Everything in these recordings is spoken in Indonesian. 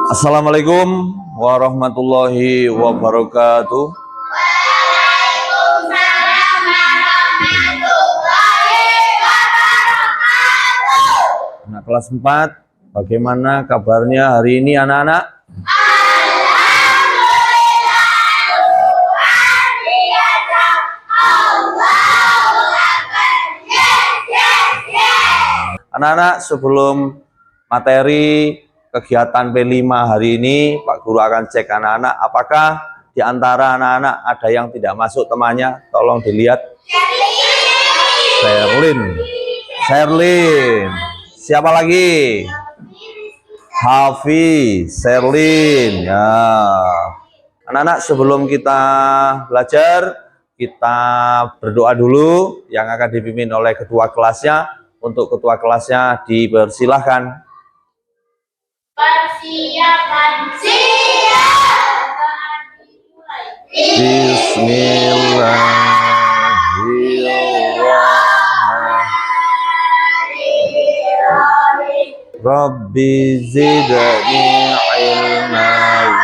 Assalamualaikum warahmatullahi wabarakatuh. Waalaikumsalam warahmatullahi wabarakatuh. Anak kelas 4, bagaimana kabarnya hari ini anak-anak? Alhamdulillah, luar biasa. Allahu Akbar. Yes, yes, yes. Anak-anak, sebelum materi kegiatan P5 hari ini, Pak Guru akan cek anak-anak apakah di antara anak-anak ada yang tidak masuk temannya. Tolong dilihat. Sherlyn. Siapa lagi? Hafiz, Sherlyn. Ya. Anak-anak, sebelum kita belajar, kita berdoa dulu yang akan dipimpin oleh ketua kelasnya. Untuk ketua kelasnya dipersilahkan. Persiapan siap. Bismillahirrahmanirrahim. Rabbi zidni ilma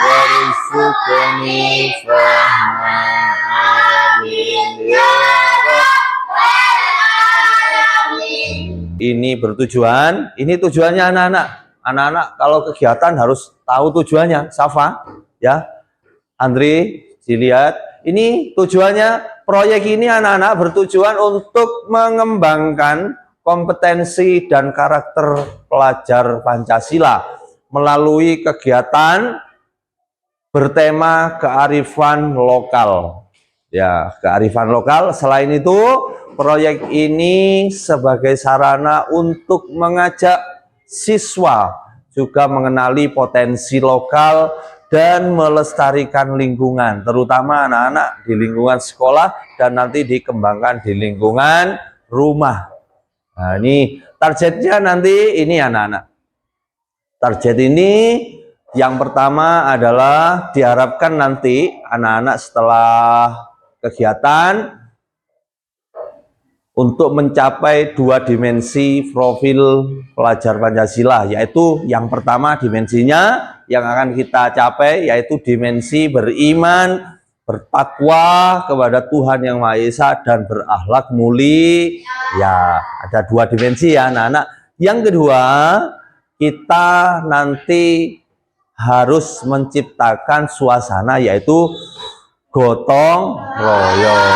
warzuqni fahma. Amin ya Rabbal alamin. Ini bertujuan, ini tujuannya anak-anak. Anak-anak kalau kegiatan harus tahu tujuannya. Safa, ya. Andri, dilihat. Ini tujuannya, proyek ini anak-anak bertujuan untuk mengembangkan kompetensi dan karakter pelajar Pancasila melalui kegiatan bertema kearifan lokal. Ya, kearifan lokal. Selain itu, proyek ini sebagai sarana untuk mengajak siswa juga mengenali potensi lokal dan melestarikan lingkungan, terutama anak-anak di lingkungan sekolah dan nanti dikembangkan di lingkungan rumah. Nah, ini targetnya nanti ini anak-anak. Target ini yang pertama adalah diharapkan nanti anak-anak setelah kegiatan untuk mencapai 2 dimensi profil pelajar Pancasila, yaitu yang pertama dimensinya yang akan kita capai yaitu dimensi beriman, bertakwa kepada Tuhan Yang Maha Esa dan berakhlak mulia. Ya, ada 2 dimensi ya anak-anak. Yang kedua, kita nanti harus menciptakan suasana yaitu gotong royong.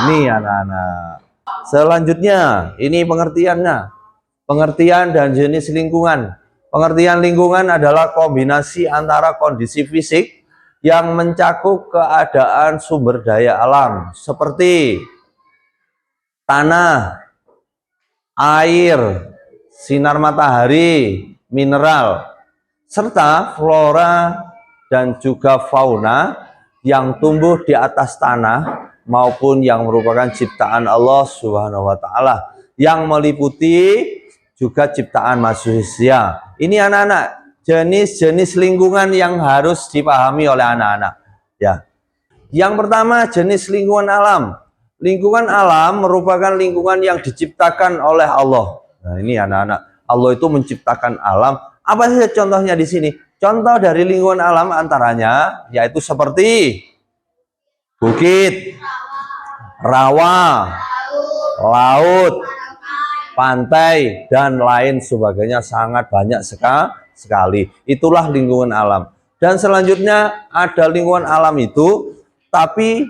Ini anak-anak. Selanjutnya, ini pengertiannya. Pengertian dan jenis lingkungan. Pengertian lingkungan adalah kombinasi antara kondisi fisik yang mencakup keadaan sumber daya alam seperti tanah, air, sinar matahari, mineral, serta flora dan juga fauna yang tumbuh di atas tanah maupun yang merupakan ciptaan Allah Subhanahu wa taala yang meliputi juga ciptaan manusia. Ini anak-anak, jenis-jenis lingkungan yang harus dipahami oleh anak-anak, ya. Yang pertama, jenis lingkungan alam. Lingkungan alam merupakan lingkungan yang diciptakan oleh Allah. Nah, ini anak-anak, Allah itu menciptakan alam. Apa saja contohnya di sini? Contoh dari lingkungan alam antaranya yaitu seperti bukit, rawa, laut, pantai, dan lain sebagainya, sangat banyak sekali. Itulah lingkungan alam. Dan selanjutnya ada lingkungan alam itu, tapi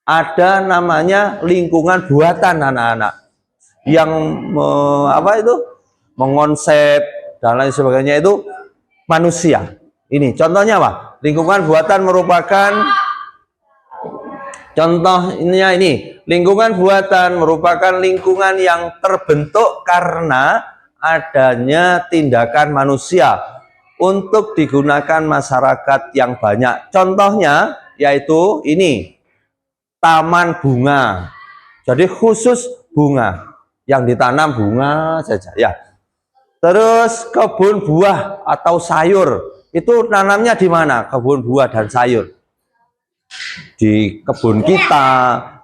ada namanya lingkungan buatan anak-anak yang mengonsep dan lain sebagainya itu manusia. Ini contohnya apa? Lingkungan buatan merupakan contohnya ini, lingkungan buatan merupakan lingkungan yang terbentuk karena adanya tindakan manusia untuk digunakan masyarakat yang banyak. Contohnya yaitu ini, taman bunga. Jadi khusus bunga, yang ditanam bunga saja ya. Terus kebun buah atau sayur, itu tanamnya di mana? Kebun buah dan sayur di kebun kita,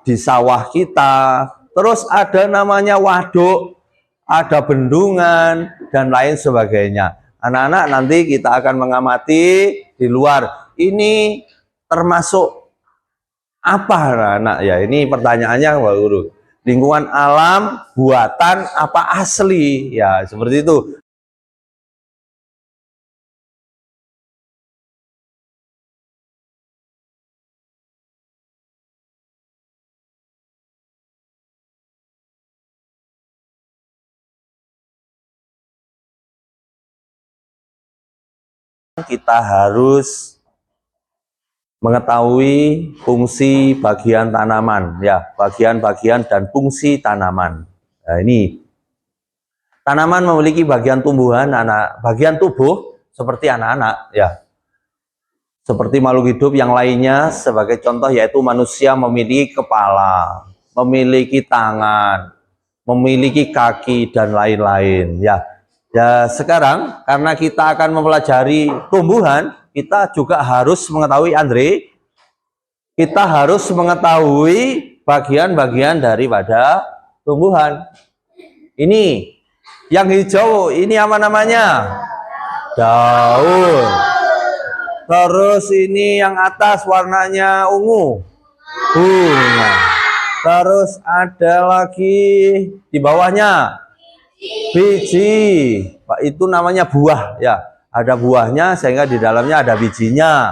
di sawah kita. Terus ada namanya waduk, ada bendungan, dan lain sebagainya. Anak-anak nanti kita akan mengamati di luar. Ini termasuk apa anak-anak? Ya, ini pertanyaannya Pak Guru. Lingkungan alam, buatan, apa asli? Ya, seperti itu. Kita harus mengetahui fungsi bagian tanaman, ya, bagian-bagian dan fungsi tanaman. Nah, ini tanaman memiliki bagian tumbuhan, bagian tubuh seperti anak-anak, ya, seperti makhluk hidup yang lainnya. Sebagai contoh yaitu manusia memiliki kepala, memiliki tangan, memiliki kaki dan lain-lain. Ya, ya sekarang karena kita akan mempelajari tumbuhan, kita juga harus mengetahui Andre. Kita harus mengetahui bagian-bagian daripada tumbuhan. Ini yang hijau, ini apa namanya? Daun. Terus ini yang atas warnanya ungu, bunga. Terus ada lagi di bawahnya biji, itu namanya buah, ya. Ada buahnya sehingga di dalamnya ada bijinya.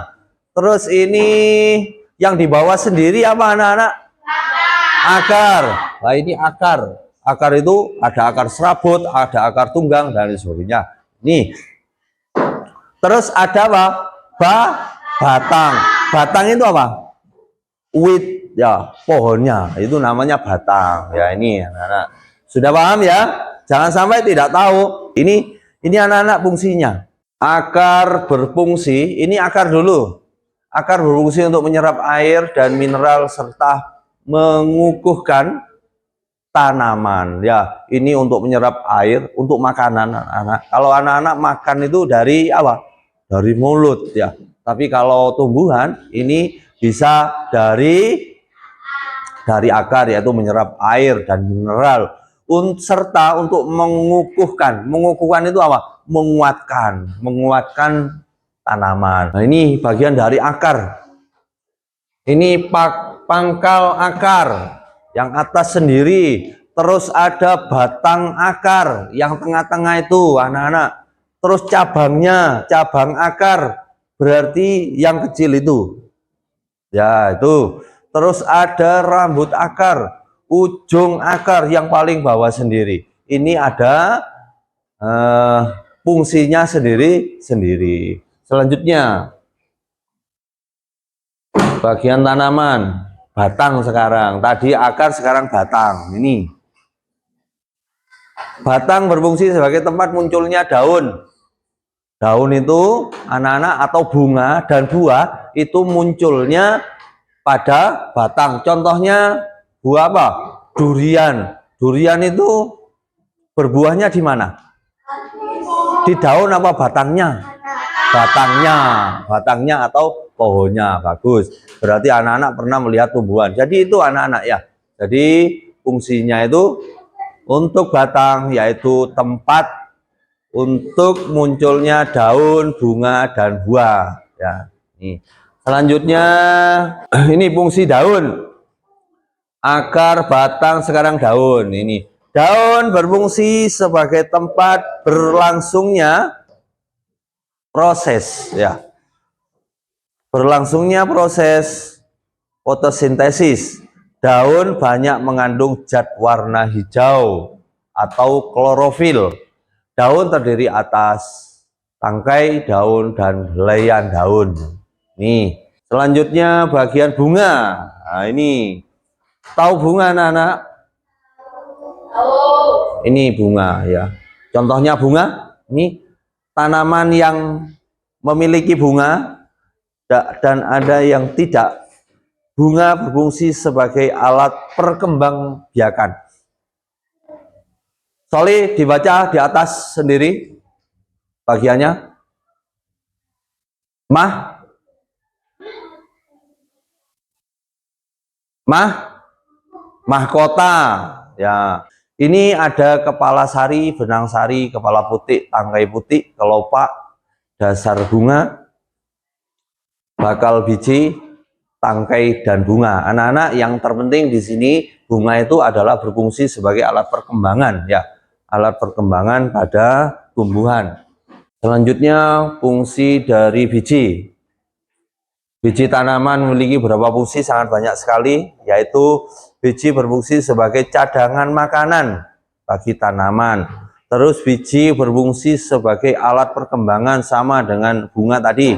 Terus ini yang di bawah sendiri apa anak-anak? Akar. Nah, ini akar. Akar itu ada akar serabut, ada akar tunggang dan sebagainya. Nih. Terus ada apa? Batang. Batang itu apa? Wit, ya, pohonnya. Itu namanya batang. Ya, ini anak-anak. Sudah paham ya? Jangan sampai tidak tahu. Ini anak-anak fungsinya. Akar berfungsi, ini akar dulu. Akar berfungsi untuk menyerap air dan mineral serta mengukuhkan tanaman. Ya, ini untuk menyerap air untuk makanan anak-anak. Kalau anak-anak makan itu dari apa? Dari mulut, ya. Tapi kalau tumbuhan ini bisa dari akar, yaitu menyerap air dan mineral, serta untuk mengukuhkan. Mengukuhkan itu apa? Menguatkan tanaman. Nah, ini bagian dari akar. Ini pangkal akar, yang atas sendiri. Terus ada batang akar, yang tengah-tengah itu anak-anak. Terus cabang akar, berarti yang kecil itu. Ya, itu. Terus ada rambut akar, ujung akar yang paling bawah sendiri. Ini ada fungsinya sendiri-sendiri. Selanjutnya, bagian tanaman, batang sekarang. Tadi akar, sekarang batang. Ini. Batang berfungsi sebagai tempat munculnya daun. Daun itu anak-anak atau bunga dan buah itu munculnya pada batang. Contohnya buah apa? Durian. Durian itu berbuahnya di mana? Di daun apa batangnya? Batangnya atau pohonnya. Bagus. Berarti anak-anak pernah melihat tumbuhan. Jadi itu anak-anak ya. Jadi fungsinya itu untuk batang, yaitu tempat untuk munculnya daun, bunga dan buah. Ya. Nih. Selanjutnya ini fungsi daun. Akar, batang, sekarang daun. Ini daun berfungsi sebagai tempat berlangsungnya proses, ya. Berlangsungnya proses fotosintesis. Daun banyak mengandung zat warna hijau atau klorofil. Daun terdiri atas tangkai daun dan helaian daun. Nih, selanjutnya bagian bunga. Nah, ini tahu bunga anak-anak? Ini bunga, ya. Contohnya bunga, ini tanaman yang memiliki bunga dan ada yang tidak. Bunga berfungsi sebagai alat perkembangbiakan. Soleh dibaca di atas sendiri bagiannya. Mahkota, ya. Ini ada kepala sari, benang sari, kepala putih, tangkai putih, kelopak, dasar bunga, bakal biji, tangkai, dan bunga. Anak-anak, yang terpenting di sini bunga itu adalah berfungsi sebagai alat perkembangan, ya, alat perkembangan pada tumbuhan. Selanjutnya, fungsi dari biji. Biji tanaman memiliki beberapa fungsi sangat banyak sekali, yaitu biji berfungsi sebagai cadangan makanan bagi tanaman. Terus biji berfungsi sebagai alat perkembangan sama dengan bunga tadi.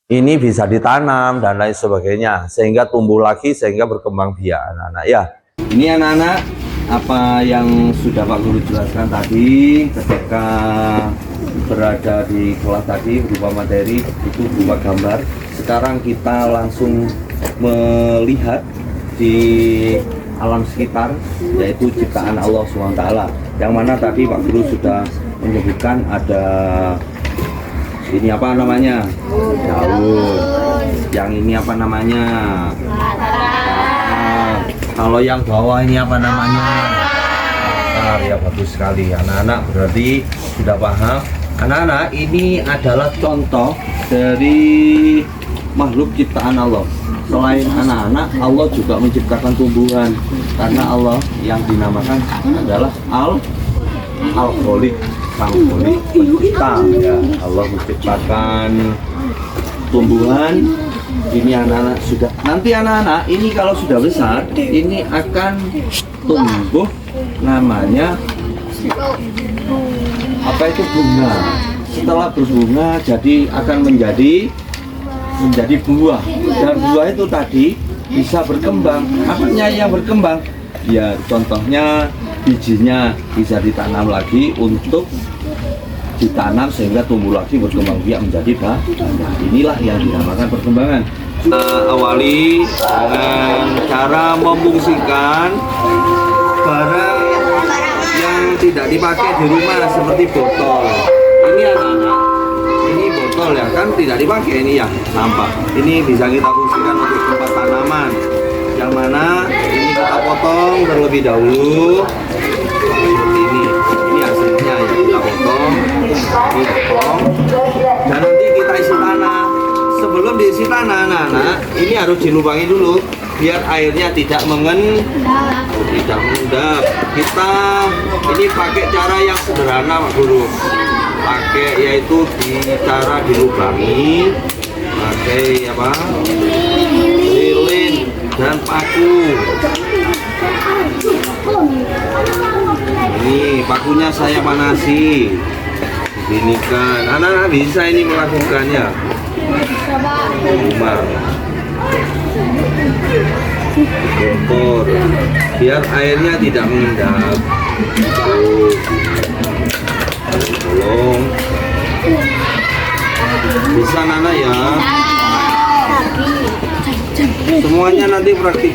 Ini bisa ditanam dan lain sebagainya, sehingga tumbuh lagi, sehingga berkembang biak anak-anak ya. Ini anak-anak, apa yang sudah Pak Guru jelaskan tadi ketika berada di kelas tadi berupa materi itu berupa gambar. Sekarang kita langsung melihat di alam sekitar, yaitu ciptaan Allah SWT, yang mana tadi Pak Guru sudah menyebutkan ada ini apa namanya, daun, yang ini apa namanya, kalau yang bawah ini apa namanya, akar. Ya bagus sekali anak-anak, berarti sudah paham. Anak-anak, ini adalah contoh dari makhluk ciptaan Allah. Selain anak-anak, Allah juga menciptakan tumbuhan, karena Allah yang dinamakan adalah Al-Khaliq, Sang Khaliq pencipta. Ya, Allah menciptakan tumbuhan. Ini anak-anak sudah, nanti anak-anak ini kalau sudah besar, ini akan tumbuh, namanya apa itu, bunga. Setelah berbunga jadi akan menjadi buah, dan buah itu tadi bisa berkembang. Apanya yang berkembang? Ya contohnya bijinya bisa ditanam lagi untuk ditanam sehingga tumbuh lagi, berkembang biak menjadi banyak. Inilah yang dinamakan perkembangan. Awali dengan cara memfungsikan barang yang tidak dipakai di rumah seperti botol. Ini anak-anak, ini botol ya kan tidak dipakai, ini ya sampah. Ini bisa kita fungsikan untuk tempat tanaman. Yang mana ini kita potong terlebih dahulu seperti ini. Ini hasilnya ya, kita potong, dan nanti kita isi tanah. Sebelum diisi tanah, anak-anak, ini harus dilubangi dulu biar airnya tidak mengendap. Kita ini pakai cara yang sederhana Pak Guru, pakai yaitu di cara dilubangi, pakai apa, lilin dan paku. Ini pakunya saya panasi, ini kan anak-anak bisa ini melakukannya rumah. Kompor biar airnya tidak mengendap. Tolong bisa Nana ya, semuanya nanti praktik.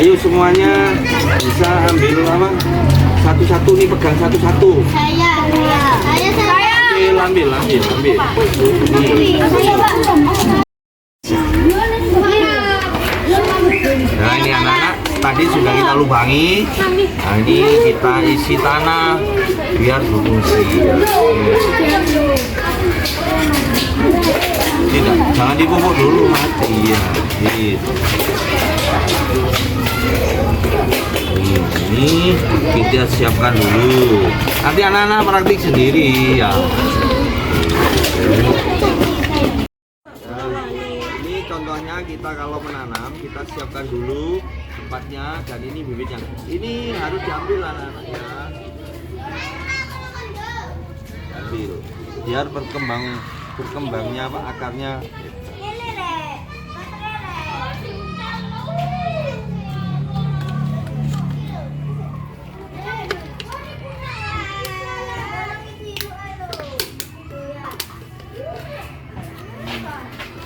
Ayo semuanya bisa ambil apa, satu-satu nih, pegang satu-satu. Saya. Ambil. Nah ini anak-anak, tadi sudah kita lubangi. Nah ini kita isi tanah biar berfungsi. Tidak, jangan dipupuk dulu, mati ya. Gitu. Ini kita siapkan dulu. Nanti anak-anak praktik sendiri ya. Nah, ini contohnya kita kalau menanam, kita siapkan dulu tempatnya, dan ini bibitnya. Ini harus diambil anak-anaknya. Ambil biar berkembangnya apa, akarnya.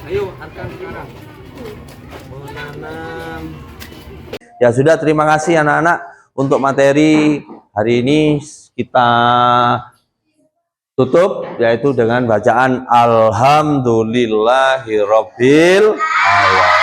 Ayo, akan sekarang menanam. Ya sudah, terima kasih anak-anak untuk materi hari ini. Kita tutup yaitu dengan bacaan alhamdulillahirabbil alamin.